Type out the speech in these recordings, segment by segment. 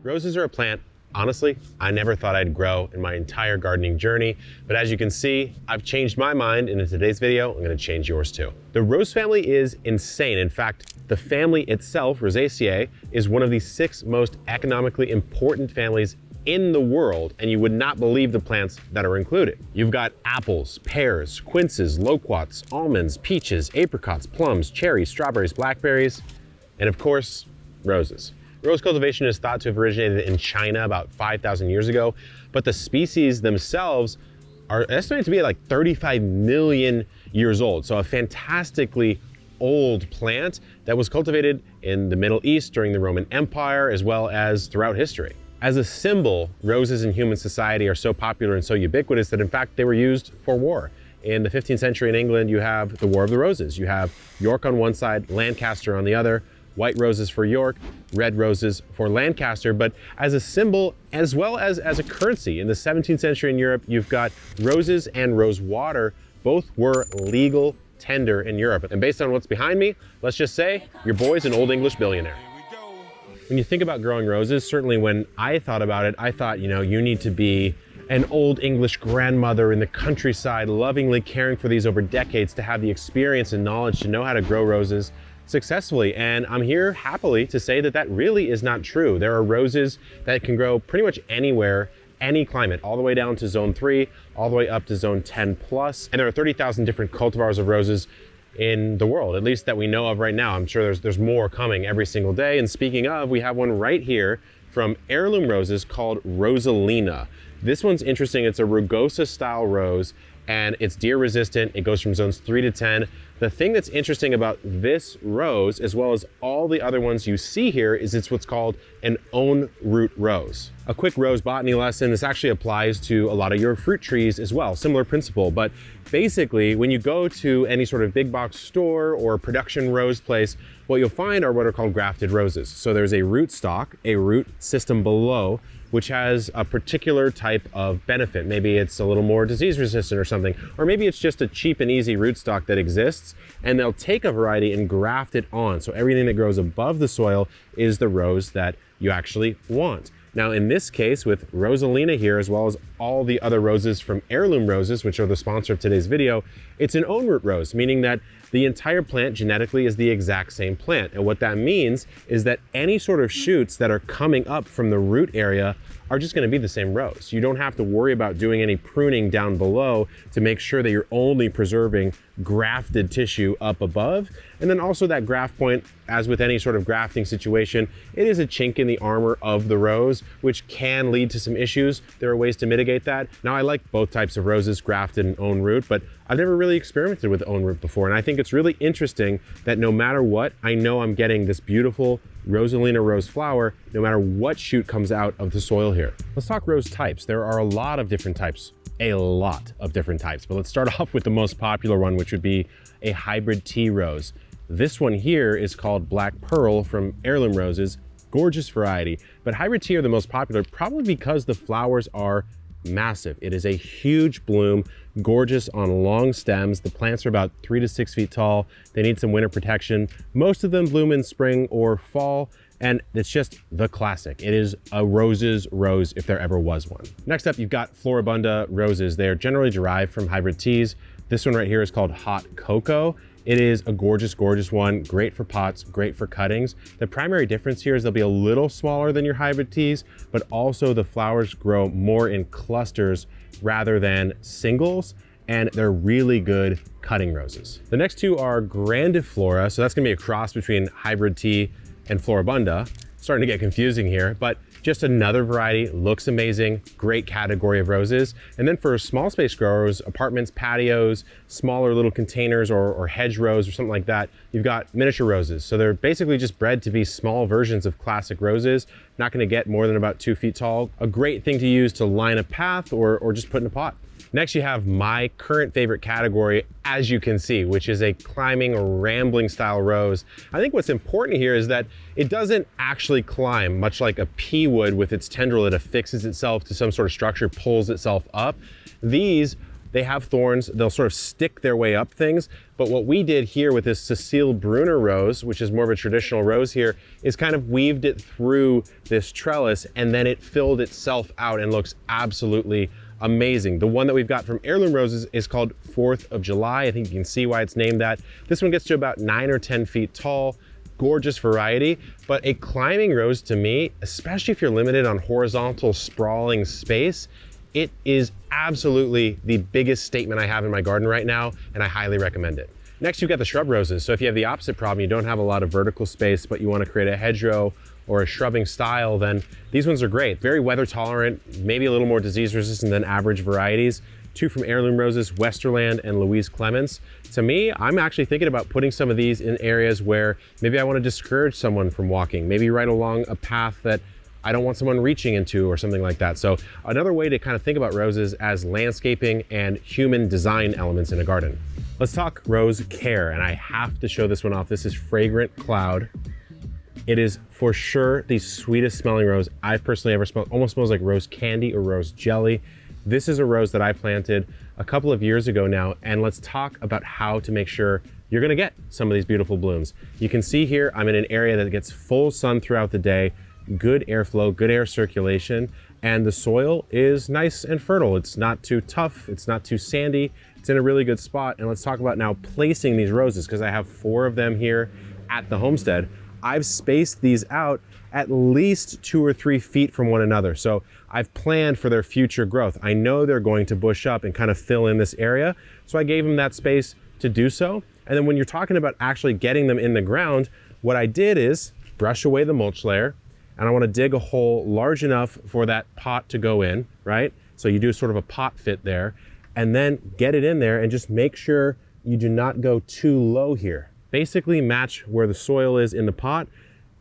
Roses are a plant, honestly, I never thought I'd grow in my entire gardening journey, but as you can see, I've changed my mind, and in today's video, I'm gonna change yours too. The rose family is insane. In fact, the family itself, Rosaceae, is one of the 6 most economically important families in the world, and you would not believe the plants that are included. You've got apples, pears, quinces, loquats, almonds, peaches, apricots, plums, cherries, strawberries, blackberries, and of course, roses. Rose cultivation is thought to have originated in China about 5,000 years ago, but the species themselves are estimated to be like 35 million years old. So a fantastically old plant that was cultivated in the Middle East during the Roman Empire, as well as throughout history. As a symbol, roses in human society are so popular and so ubiquitous that in fact they were used for war. In the 15th century in England, you have the War of the Roses. You have York on one side, Lancaster on the other. White roses for York, red roses for Lancaster. But as a symbol, as well as a currency, in the 17th century in Europe, you've got roses and rose water. Both were legal tender in Europe. And based on what's behind me, let's just say your boy's an old English billionaire. When you think about growing roses, certainly when I thought about it, I thought, you need to be an old English grandmother in the countryside, lovingly caring for these over decades, to have the experience and knowledge to know how to grow roses successfully. And I'm here happily to say that that really is not true. There are roses that can grow pretty much anywhere, any climate, all the way down to zone 3, all the way up to zone 10 plus. And there are 30,000 different cultivars of roses in the world, at least that we know of right now. I'm sure there's more coming every single day. And speaking of, we have one right here from Heirloom Roses called Rosalina. This one's interesting. It's a rugosa style rose, and it's deer resistant. It goes from zones 3 to 10. The thing that's interesting about this rose, as well as all the other ones you see here, is it's what's called an own root rose. A quick rose botany lesson, this actually applies to a lot of your fruit trees as well, similar principle. But basically, when you go to any sort of big box store or production rose place, what you'll find are what are called grafted roses. So there's a root stock, a root system below, which has a particular type of benefit. Maybe it's a little more disease resistant or something, or maybe it's just a cheap and easy rootstock that exists, and they'll take a variety and graft it on. So everything that grows above the soil is the rose that you actually want. Now in this case with Rosalina here, as well as all the other roses from Heirloom Roses, which are the sponsor of today's video, it's an own root rose, meaning that the entire plant genetically is the exact same plant. And what that means is that any sort of shoots that are coming up from the root area are just gonna be the same rose. You don't have to worry about doing any pruning down below to make sure that you're only preserving grafted tissue up above. And then also that graft point, as with any sort of grafting situation, it is a chink in the armor of the rose, which can lead to some issues. There are ways to mitigate that. Now I like both types of roses, grafted and own root, but I've never really experimented with own root before. And I think it's really interesting that no matter what, I know I'm getting this beautiful Rosalina rose flower, no matter what shoot comes out of the soil here. Let's talk rose types. There are a lot of different types, but let's start off with the most popular one, which would be a hybrid tea rose. This one here is called Black Pearl from Heirloom Roses, gorgeous variety, but hybrid tea are the most popular probably because the flowers are massive. It is a huge bloom, gorgeous on long stems. The plants are about 3 to 6 feet tall. They need some winter protection. Most of them bloom in spring or fall, and it's just the classic. It is a rose's rose if there ever was one. Next up, you've got Floribunda roses. They are generally derived from hybrid teas. This one right here is called Hot Cocoa. It is a gorgeous, gorgeous one, great for pots, great for cuttings. The primary difference here is they'll be a little smaller than your hybrid teas, but also the flowers grow more in clusters rather than singles, and they're really good cutting roses. The next two are Grandiflora, so that's gonna be a cross between hybrid tea and Floribunda. Starting to get confusing here, but just another variety, looks amazing, great category of roses. And then for small space growers, apartments, patios, smaller little containers or hedgerows or something like that, you've got miniature roses. So they're basically just bred to be small versions of classic roses, not gonna get more than about 2 feet tall. A great thing to use to line a path or just put in a pot. Next, you have my current favorite category, as you can see, which is a climbing or rambling style rose. I think what's important here is that it doesn't actually climb, much like a pea would with its tendril that affixes itself to some sort of structure, pulls itself up. These they have thorns. They'll sort of stick their way up things. But what we did here with this Cecile Brunner rose, which is more of a traditional rose here, is kind of weaved it through this trellis, and then it filled itself out and looks absolutely amazing. The one that we've got from Heirloom Roses is called 4th of July. I think you can see why it's named that. This one gets to about 9 or 10 feet tall. Gorgeous variety, but a climbing rose to me, especially if you're limited on horizontal sprawling space, it is absolutely the biggest statement I have in my garden right now, and I highly recommend it. Next, you've got the shrub roses. So if you have the opposite problem, you don't have a lot of vertical space, but you want to create a hedgerow or a shrubbing style, then these ones are great. Very weather tolerant, maybe a little more disease resistant than average varieties. 2 from Heirloom Roses, Westerland and Louise Clements. To me, I'm actually thinking about putting some of these in areas where maybe I want to discourage someone from walking, maybe right along a path that I don't want someone reaching into or something like that. So another way to kind of think about roses as landscaping and human design elements in a garden. Let's talk rose care, and I have to show this one off. This is Fragrant Cloud. It is for sure the sweetest smelling rose I've personally ever smelled. Almost smells like rose candy or rose jelly. This is a rose that I planted a couple of years ago now, and let's talk about how to make sure you're gonna get some of these beautiful blooms. You can see here, I'm in an area that gets full sun throughout the day, good airflow, good air circulation, and the soil is nice and fertile. It's not too tough, it's not too sandy, it's in a really good spot. And let's talk about now placing these roses, because I have 4 of them here at the homestead. I've spaced these out at least 2 or 3 feet from one another. So I've planned for their future growth. I know they're going to bush up and kind of fill in this area. So I gave them that space to do so. And then when you're talking about actually getting them in the ground, what I did is brush away the mulch layer, and I want to dig a hole large enough for that pot to go in, right? So you do sort of a pot fit there, and then get it in there and just make sure you do not go too low here. Basically match where the soil is in the pot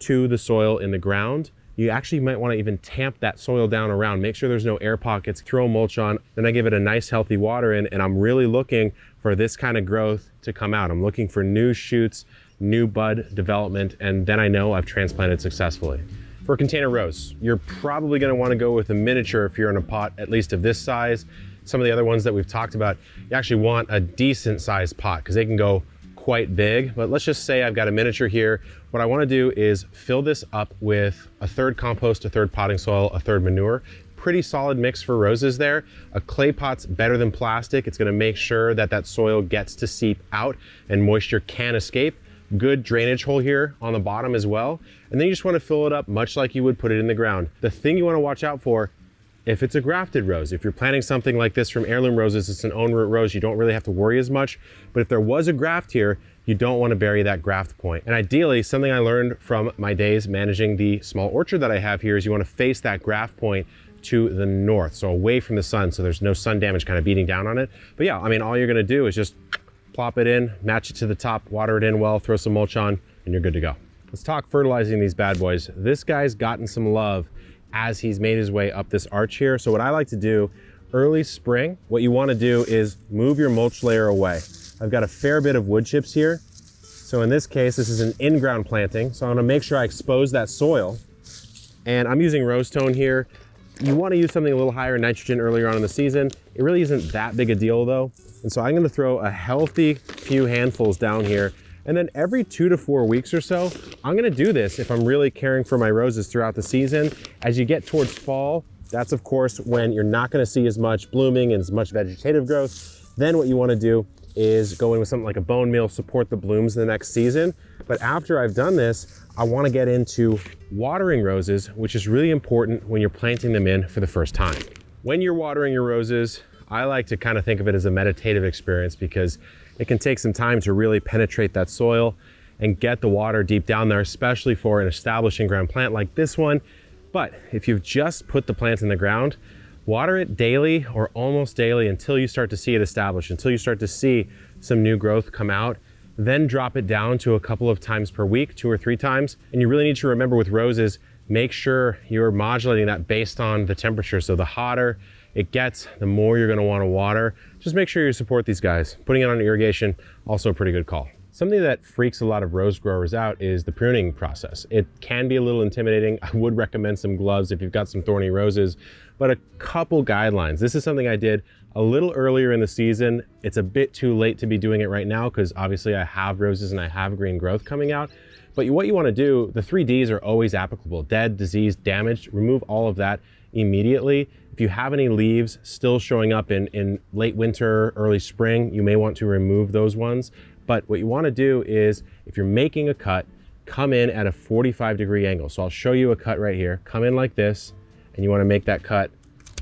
to the soil in the ground. You actually might want to even tamp that soil down around, make sure there's no air pockets, throw mulch on, then I give it a nice healthy water in, and I'm really looking for this kind of growth to come out. I'm looking for new shoots, new bud development, and then I know I've transplanted successfully. For a container rose, you're probably going to want to go with a miniature if you're in a pot at least of this size. Some of the other ones that we've talked about, you actually want a decent sized pot because they can go quite big, but let's just say I've got a miniature here. What I want to do is fill this up with a 1/3 compost, a 1/3 potting soil, a 1/3 manure. Pretty solid mix for roses there. A clay pot's better than plastic. It's going to make sure that that soil gets to seep out and moisture can escape. Good drainage hole here on the bottom as well. And then you just want to fill it up much like you would put it in the ground. The thing you want to watch out for, if it's a grafted rose, if you're planting something like this from Heirloom Roses, it's an own root rose, you don't really have to worry as much. But if there was a graft here, you don't want to bury that graft point. And ideally, something I learned from my days managing the small orchard that I have here is you want to face that graft point to the north, so away from the sun, so there's no sun damage kind of beating down on it. But yeah, I mean, all you're going to do is just plop it in, match it to the top, water it in well, throw some mulch on, and you're good to go. Let's talk fertilizing these bad boys. This guy's gotten some love as he's made his way up this arch here. So what I like to do early spring, what you want to do is move your mulch layer away. I've got a fair bit of wood chips here. So in this case, this is an in-ground planting. So I'm going to make sure I expose that soil. And I'm using rose tone here. You want to use something a little higher in nitrogen earlier on in the season. It really isn't that big a deal though. And so I'm going to throw a healthy few handfuls down here. And then every 2 to 4 weeks or so, I'm going to do this if I'm really caring for my roses throughout the season. As you get towards fall, that's of course when you're not going to see as much blooming and as much vegetative growth. Then what you want to do is go in with something like a bone meal, support the blooms in the next season. But after I've done this, I want to get into watering roses, which is really important when you're planting them in for the first time. When you're watering your roses, I like to kind of think of it as a meditative experience because it can take some time to really penetrate that soil and get the water deep down there, especially for an establishing ground plant like this one. But if you've just put the plant in the ground, water it daily or almost daily until you start to see it establish, until you start to see some new growth come out. Then drop it down to a couple of times per week, 2 or 3 times. And you really need to remember with roses, make sure you're modulating that based on the temperature. So the hotter it gets, the more you're going to want to water. Just make sure you support these guys. Putting it on irrigation, also a pretty good call. Something that freaks a lot of rose growers out is the pruning process. It can be a little intimidating. I would recommend some gloves if you've got some thorny roses, but a couple guidelines. This is something I did a little earlier in the season. It's a bit too late to be doing it right now because obviously I have roses and I have green growth coming out. But what you want to do, the 3 Ds are always applicable: dead, diseased, damaged. Remove all of that immediately. If you have any leaves still showing up in late winter, early spring, you may want to remove those ones. But what you want to do is, if you're making a cut, come in at a 45-degree angle. So I'll show you a cut right here. Come in like this, and you want to make that cut,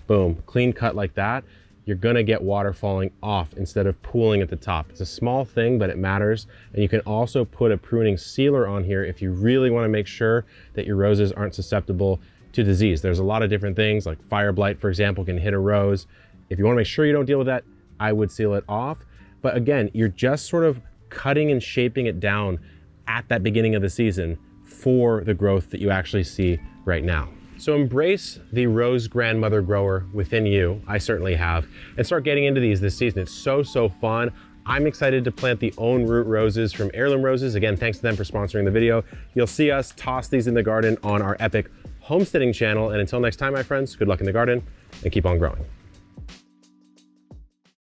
boom, clean cut like that. You're gonna get water falling off instead of pooling at the top. It's a small thing, but it matters. And you can also put a pruning sealer on here if you really want to make sure that your roses aren't susceptible to disease. There's a lot of different things, like fire blight, for example, can hit a rose. If you want to make sure you don't deal with that, I would seal it off. But again, you're just sort of cutting and shaping it down at that beginning of the season for the growth that you actually see right now. So embrace the rose grandmother grower within you. I certainly have, and start getting into these this season. It's so fun. I'm excited to plant the Own Root roses from Heirloom Roses. Again, thanks to them for sponsoring the video. You'll see us toss these in the garden on our epic homesteading channel. And until next time, my friends, good luck in the garden and keep on growing.